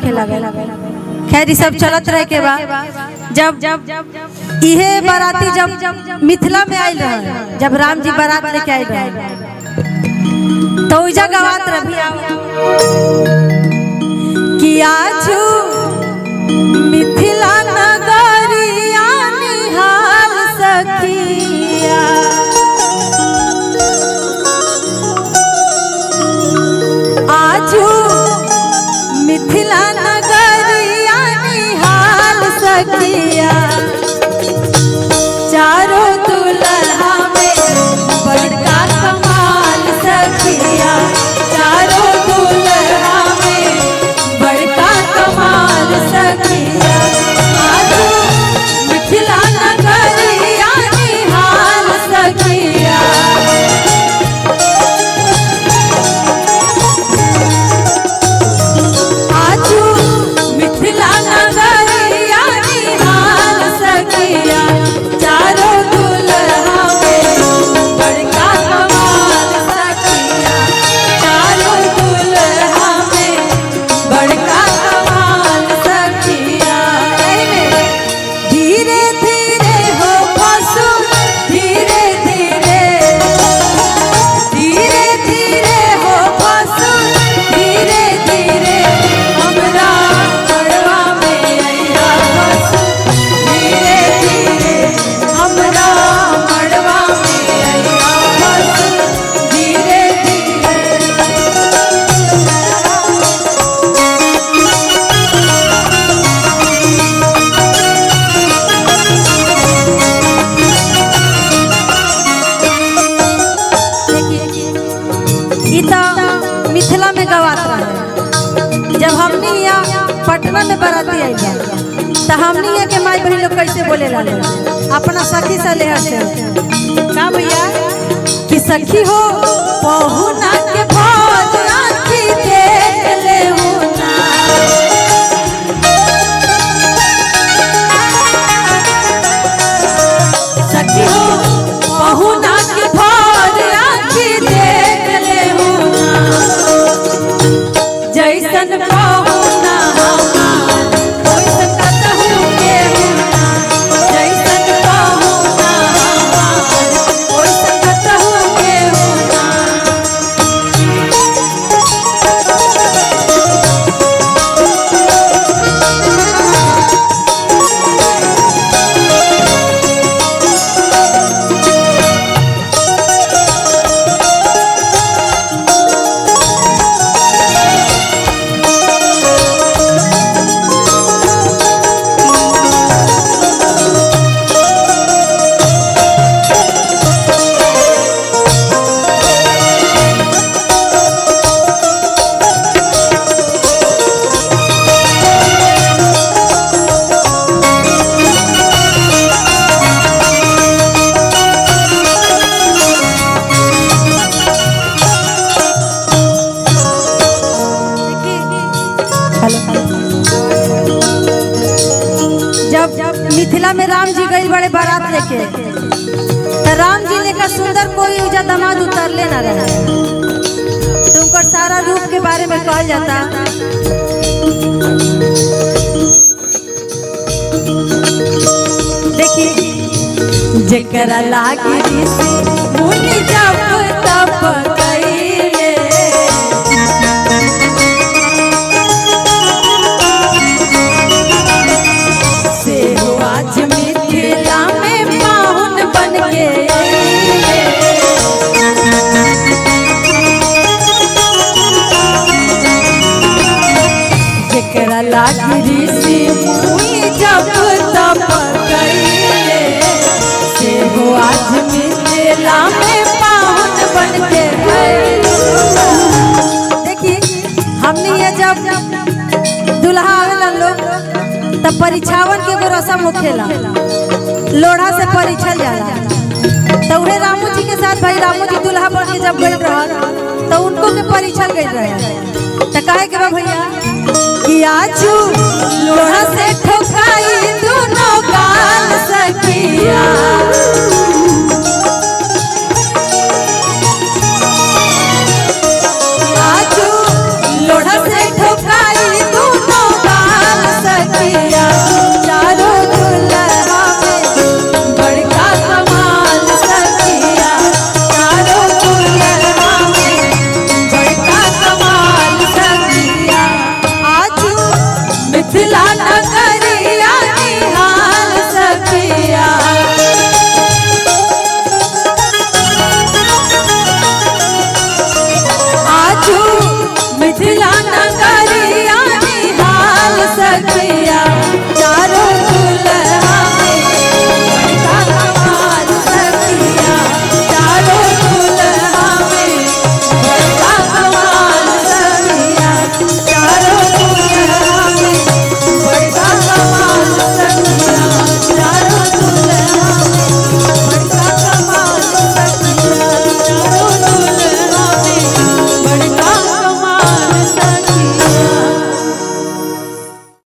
होखे लगे। खैर सब चलत रहे के बाद जब इहे बाराती जब मिथिला में आयल रहे, जब राम जी बारात लेके आए रहे तो उजा गवात रही कि आजू मिथिला नगरिया निहाल सखिया, आजू मिथिला नगरिया निहाल सखिया, चारों दुल्हा में बड़का कमाल सखिया, चारों दुल्हा में बड़का कमाल सखिया, आजू मिथिला नगरिया निहाल सखिया। आजू मिथिला नगरिया निहाल सखिया, चारों दुल्हा में बड़का कमाल सखिया, चारों दुल्हा में बड़का कमाल सखिया। धीरे धीरे हो फसू, धीरे धीरे, धीरे धीरे हो फसू, धीरे धीरे हमरा मड़वा में अइया फसू, धीरे धीरे हमरा मड़वा में अइया फसू, धीरे धीरे। ई तो मिथिला में गवात रहे। जब हमनी यहाँ पटना में बाराती आई तो हमनी यहाँ के माई बहन लोग कैसे बोले लाले अपना सखी से ले हसे का भैया कि सखी हो पहुना के भोज आँखी देख ले हुना, सखी हो पहुना के भोज आँखी देख ले हुना, जैसन पहुना हमार ओइसन कतहु के हुना, जैसन पहुना हमार ओइसन कतहु के हुना। जब मिथिला में राम जी गई बड़े बारात लेके तो राम जी लेकर सुंदर कोई उजा दामाद उतरले न रहे, तो उनका सारा रूप के बारे में कहल जाता। देखिए जेकरा लागी ऋषि मुनि जप तप कइले, से हो आज मिथिला में पाहुन बन के अइले, जेकरा लागी ऋषि मुनि जप तप कइले, से हो आज मिथिला में पाहुन बन के अइले। देखिए हमने ये जब दुल्हा आवेला लोग तब परीक्षावन के एगो रस्म होखेला, लोढ़ा से परीक्षल जाला। तो उहे रामू जी के साथ भाई रामू जी दुल्हा बन के जब गए रहल तो उनको के परीक्षल गए रहे। तो कहे के बा भैया कि आजू लोढ़ा से ठोकाई दोनों गाल सखिया,